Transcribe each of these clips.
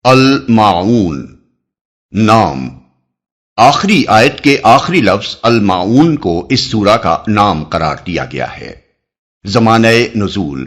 الماعون نام۔ آخری آیت کے آخری لفظ الماعون کو اس سورہ کا نام قرار دیا گیا ہے۔ زمانہ نزول: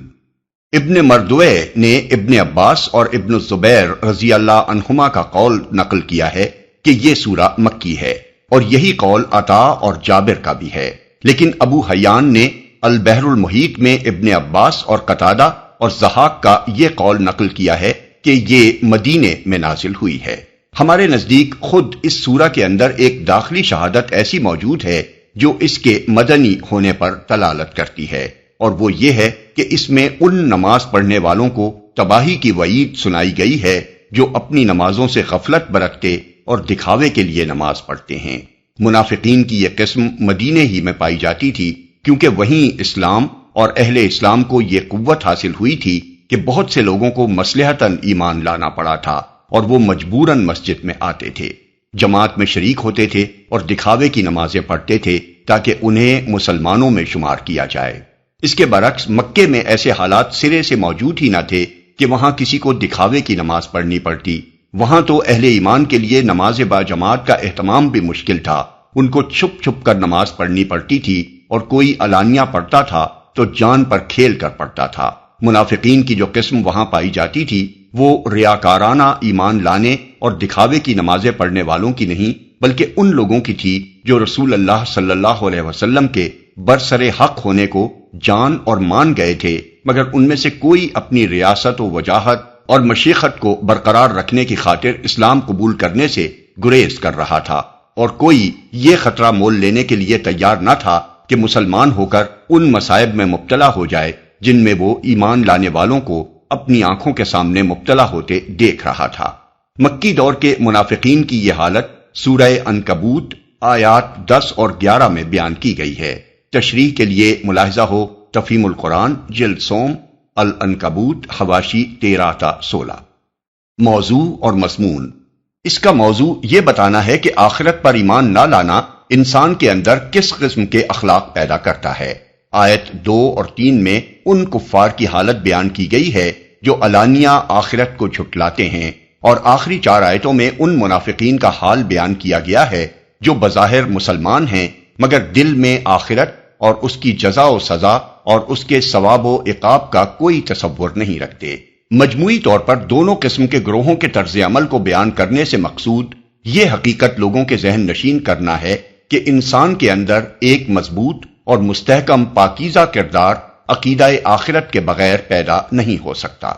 ابن مردوے نے ابن عباس اور ابن الزبیر رضی اللہ عنہما کا قول نقل کیا ہے کہ یہ سورہ مکی ہے، اور یہی قول عطا اور جابر کا بھی ہے، لیکن ابو حیان نے البحر المحیط میں ابن عباس اور قتادہ اور ضحاک کا یہ قول نقل کیا ہے کہ یہ مدینے میں نازل ہوئی ہے۔ ہمارے نزدیک خود اس سورہ کے اندر ایک داخلی شہادت ایسی موجود ہے جو اس کے مدنی ہونے پر دلالت کرتی ہے، اور وہ یہ ہے کہ اس میں ان نماز پڑھنے والوں کو تباہی کی وعید سنائی گئی ہے جو اپنی نمازوں سے غفلت برتتے اور دکھاوے کے لیے نماز پڑھتے ہیں۔ منافقین کی یہ قسم مدینے ہی میں پائی جاتی تھی، کیونکہ وہیں اسلام اور اہل اسلام کو یہ قوت حاصل ہوئی تھی کہ بہت سے لوگوں کو مصلحتاً ایمان لانا پڑا تھا، اور وہ مجبوراً مسجد میں آتے تھے، جماعت میں شریک ہوتے تھے اور دکھاوے کی نمازیں پڑھتے تھے تاکہ انہیں مسلمانوں میں شمار کیا جائے۔ اس کے برعکس مکے میں ایسے حالات سرے سے موجود ہی نہ تھے کہ وہاں کسی کو دکھاوے کی نماز پڑھنی پڑتی۔ وہاں تو اہل ایمان کے لیے نماز با جماعت کا اہتمام بھی مشکل تھا، ان کو چھپ چھپ کر نماز پڑھنی پڑتی تھی، اور کوئی علانیہ پڑھتا تھا تو جان پر کھیل کر پڑھتا تھا۔ منافقین کی جو قسم وہاں پائی جاتی تھی وہ ریاکارانہ ایمان لانے اور دکھاوے کی نمازیں پڑھنے والوں کی نہیں، بلکہ ان لوگوں کی تھی جو رسول اللہ صلی اللہ علیہ وسلم کے برسر حق ہونے کو جان اور مان گئے تھے، مگر ان میں سے کوئی اپنی ریاست و وجاہت اور مشیخت کو برقرار رکھنے کی خاطر اسلام قبول کرنے سے گریز کر رہا تھا، اور کوئی یہ خطرہ مول لینے کے لیے تیار نہ تھا کہ مسلمان ہو کر ان مصائب میں مبتلا ہو جائے جن میں وہ ایمان لانے والوں کو اپنی آنکھوں کے سامنے مبتلا ہوتے دیکھ رہا تھا۔ مکی دور کے منافقین کی یہ حالت سورہ عنکبوت آیات 10 اور 11 میں بیان کی گئی ہے۔ تشریح کے لیے ملاحظہ ہو تفہیم القرآن جلد سوم العنکبوت حواشی 13 تا 16۔ موضوع اور مضمون: اس کا موضوع یہ بتانا ہے کہ آخرت پر ایمان نہ لانا انسان کے اندر کس قسم کے اخلاق پیدا کرتا ہے۔ آیت 2 اور 3 میں ان کفار کی حالت بیان کی گئی ہے جو علانیہ آخرت کو جھٹلاتے ہیں، اور آخری 4 آیتوں میں ان منافقین کا حال بیان کیا گیا ہے جو بظاہر مسلمان ہیں مگر دل میں آخرت اور اس کی جزا و سزا اور اس کے ثواب و عقاب کا کوئی تصور نہیں رکھتے۔ مجموعی طور پر دونوں قسم کے گروہوں کے طرز عمل کو بیان کرنے سے مقصود یہ حقیقت لوگوں کے ذہن نشین کرنا ہے کہ انسان کے اندر ایک مضبوط اور مستحکم پاکیزہ کردار عقیدہ آخرت کے بغیر پیدا نہیں ہو سکتا۔